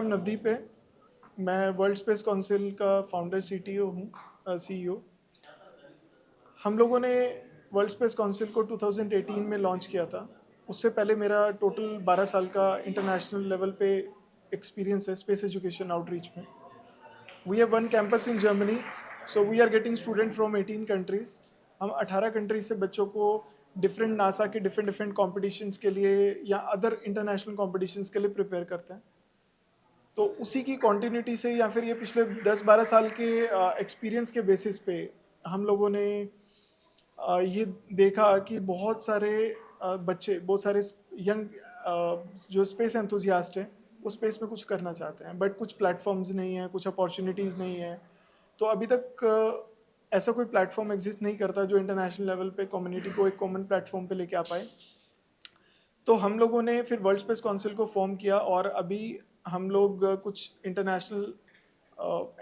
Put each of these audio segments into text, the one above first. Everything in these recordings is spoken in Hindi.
नाम नवदीप है। मैं वर्ल्ड स्पेस काउंसिल का फाउंडर सीटीओ हूँ, सीईओ। हम लोगों ने वर्ल्ड स्पेस काउंसिल को 2018 में लॉन्च किया था। उससे पहले मेरा टोटल 12 साल का इंटरनेशनल लेवल पे एक्सपीरियंस है स्पेस एजुकेशन आउटरीच में। We have one campus in Germany, so we are getting student from 18 countries. हम 18 कंट्रीज से बच्चों को डिफरेंट नासा के डिफरेंट डिफरेंट कॉम्पिटिशन्स के लिए या अदर इंटरनेशनल कॉम्पिटिशन्स के लिए प्रिपेयर करते हैं। तो उसी की कॉन्टिन्यूटी से या फिर ये पिछले 10-12 साल के एक्सपीरियंस के बेसिस पे हम लोगों ने ये देखा कि बहुत सारे बच्चे, बहुत सारे यंग जो स्पेस एंथुजियास्ट हैं वो स्पेस में कुछ करना चाहते हैं, बट कुछ प्लेटफॉर्म्स नहीं है, कुछ अपॉर्चुनिटीज़ नहीं है। तो अभी तक ऐसा कोई प्लेटफॉर्म एग्जिस्ट नहीं करता जो इंटरनेशनल लेवल पे कम्युनिटी को एक कॉमन प्लेटफॉर्म पे लेके आ पाए। तो हम लोगों ने फिर वर्ल्ड स्पेस काउंसिल को फॉर्म किया और अभी हम लोग कुछ international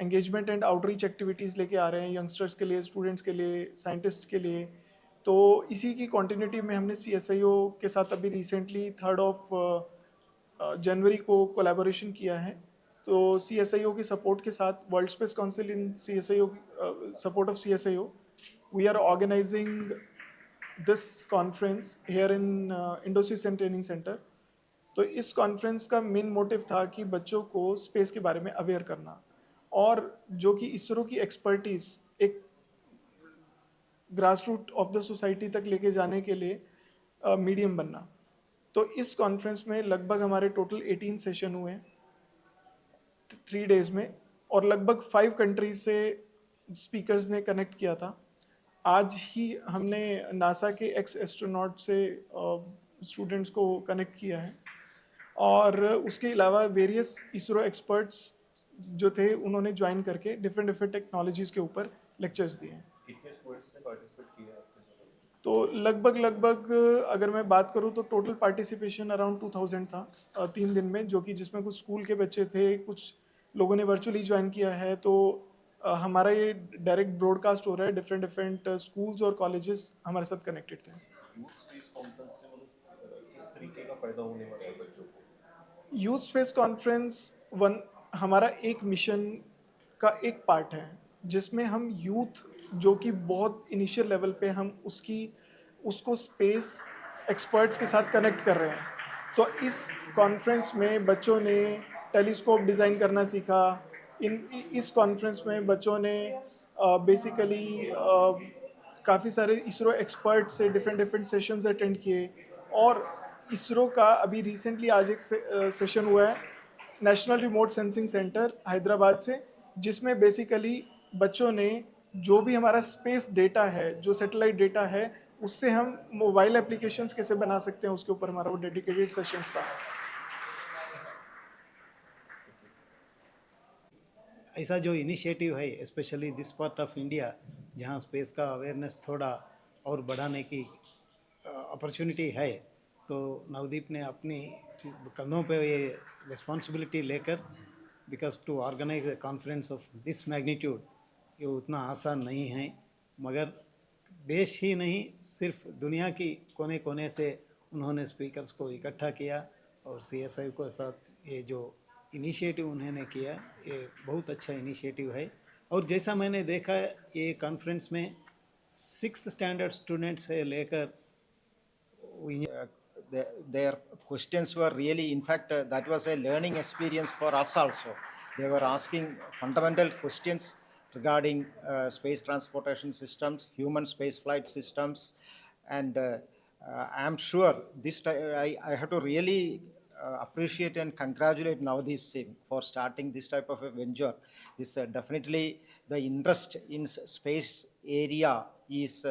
engagement and outreach activities लेके आ रहे हैं यंगस्टर्स के लिए, स्टूडेंट्स के लिए, साइंटिस्ट के लिए। तो इसी की कंटिन्यूटी में हमने CSIO के साथ अभी रिसेंटली 3 जनवरी को कोलैबोरेशन किया है। तो CSIO की सपोर्ट के साथ world space council in CSIO support of CSIO we are organising this conference here in इंडोसिसन ट्रेनिंग सेंटर। तो इस कॉन्फ्रेंस का मेन मोटिव था कि बच्चों को स्पेस के बारे में अवेयर करना और जो कि इसरो की एक्सपर्टीज एक grass root of the society तक लेके जाने के लिए मीडियम बनना। तो इस कॉन्फ्रेंस में लगभग हमारे टोटल 18 सेशन हुए 3 डेज में और लगभग 5 कंट्रीज से स्पीकर्स ने कनेक्ट किया था। आज ही हमने नासा के एक्स एस्ट्रोनॉट से स्टूडेंट्स को कनेक्ट किया है और उसके अलावा वेरियस इसरो एक्सपर्ट्स जो थे उन्होंने ज्वाइन करके डिफरेंट डिफरेंट टेक्नोलॉजीज़ के ऊपर लेक्चर्स दिए हैं। कितने स्टूडेंट्स ने पार्टिसिपेट किया आपके साथ? तो लगभग लगभग अगर मैं बात करूँ तो टोटल पार्टिसिपेशन अराउंड 2000 था 3 दिन में, जो कि जिसमें कुछ स्कूल के बच्चे थे, कुछ लोगों ने वर्चुअली ज्वाइन किया है। तो हमारा ये डायरेक्ट ब्रॉडकास्ट हो रहा है, डिफरेंट डिफरेंट स्कूल्स और कॉलेजेस हमारे साथ कनेक्टेड थे। यूथ स्पेस कॉन्फ्रेंस से किस तरीके का फायदा होने वाला है बच्चों को? यूथ स्पेस कॉन्फ्रेंस वन हमारा एक मिशन का एक पार्ट है जिसमें हम यूथ जो कि बहुत इनिशियल लेवल पे हम उसको स्पेस एक्सपर्ट्स के साथ कनेक्ट कर रहे हैं। तो इस कॉन्फ्रेंस में बच्चों ने टेलीस्कोप डिज़ाइन करना सीखा। इस कॉन्फ्रेंस में बच्चों ने बेसिकली काफ़ी सारे इसरो एक्सपर्ट से डिफरेंट डिफरेंट सेशंस अटेंड किए। और इसरो का अभी रिसेंटली आज एक सेशन हुआ है national remote sensing centre Hyderabad से, जिसमें बेसिकली बच्चों ने जो भी हमारा स्पेस डेटा है, जो सैटेलाइट डेटा है, उससे हम मोबाइल एप्लीकेशंस कैसे बना सकते हैं उसके ऊपर हमारा वो डेडिकेटेड सेशंस था। ऐसा जो इनिशिएटिव है specially this part of India जहाँ स्पेस का अवेयरनेस थोड़ा और बढ़ाने की अपॉर्चुनिटी है, तो नवदीप ने अपनी कंधों पे ये रिस्पॉन्सिबिलिटी लेकर, because to organise a conference of this magnitude ये उतना आसान नहीं है, मगर देश ही नहीं सिर्फ दुनिया की कोने कोने से उन्होंने स्पीकर्स को इकट्ठा किया और CSI के साथ ये जो इनिशिएटिव उन्होंने किया ये बहुत अच्छा इनिशिएटिव है। और जैसा मैंने देखा ये कॉन्फ्रेंस में 6th स्टैंडर्ड स्टूडेंट से लेकर their questions were really, in fact, that was a learning experience for us also. They were asking fundamental questions regarding space transportation systems, human space flight systems, and I'm sure this I have to really appreciate and congratulate Navdeep Singh for starting this type of a venture. This definitely the interest in space area is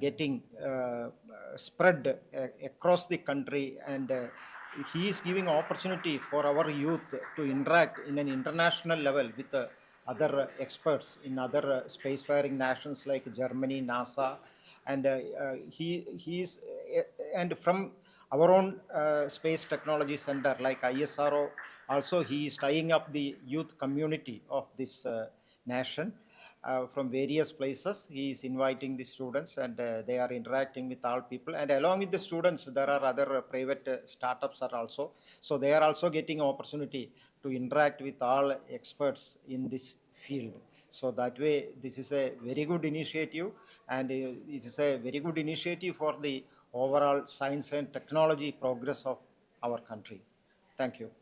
getting spread across the country, and he is giving opportunity for our youth to interact in an international level with other experts in other spacefaring nations like Germany, NASA, and he is and from our own space technology center like ISRO also he is tying up the youth community of this nation. From various places he is inviting the students, and they are interacting with all people, and along with the students there are other private startups are also, so they are also getting opportunity to interact with all experts in this field. So that way, this is a very good initiative, and it is a very good initiative for the overall science and technology progress of our country. Thank you.